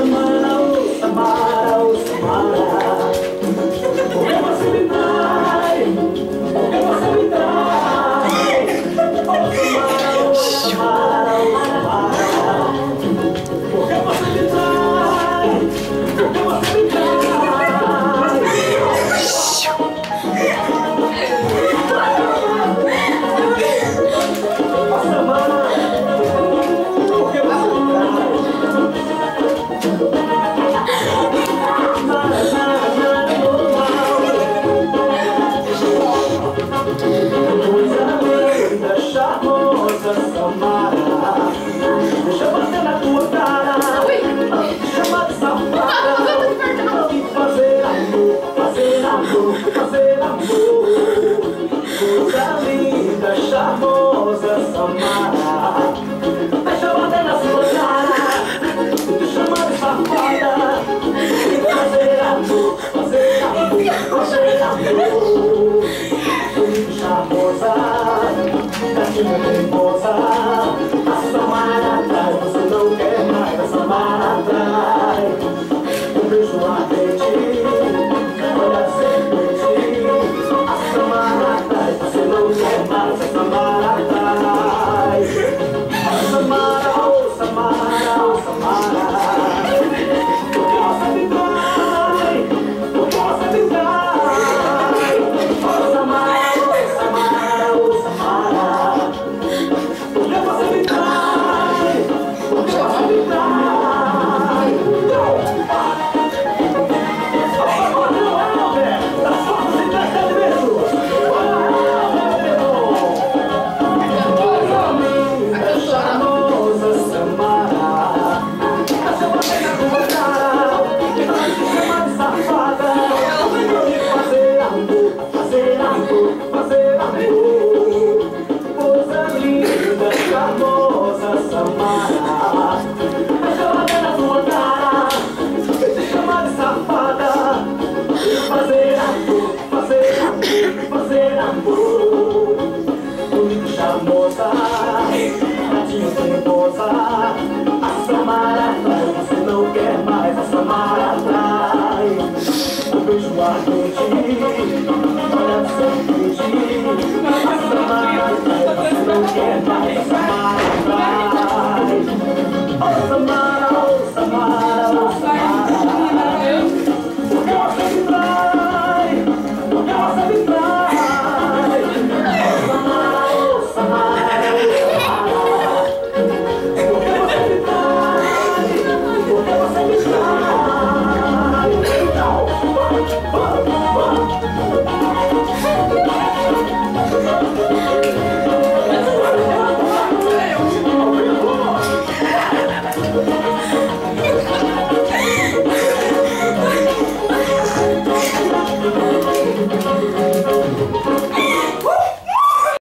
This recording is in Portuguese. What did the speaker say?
Samara, oh Samara, oh Samara, por que você me trai? Por que você me trai? Oh Samara, oh Samara, oh Samara, por que você me trai? Por que você me trai? Deixa eu bater na tua cara, chama de safada, e fazer amor, fazer amor, fazer amor. Coisa linda, charmosa, Samara. Deixa eu bater na sua cara, te chamar de safada, e fazer amor, fazer amor, fazer amor. Linda, charmosa, gatinha teimosa, a Samara atrai, você não quer mais a Samara atrai. Um beijo ardente, olha serpente, a Samara atrai, você não quer mais a Samara atrai. A Samara, oh Samara, oh Samara, por que você me trai? Por que você me trai? Oh Samara, oh Samara, oh Samara, por que você me trai? Por que você me trai? Fazer amor, coisa linda, charmosa, Samara. Deixa eu bater na tua cara, te chamar de safada. Fazer amor, fazer amor, fazer amor. Bonita, charmosa, gatinha teimosa, a Samara atrai, você não quer mais a Samara atrai. Um beijo ardente,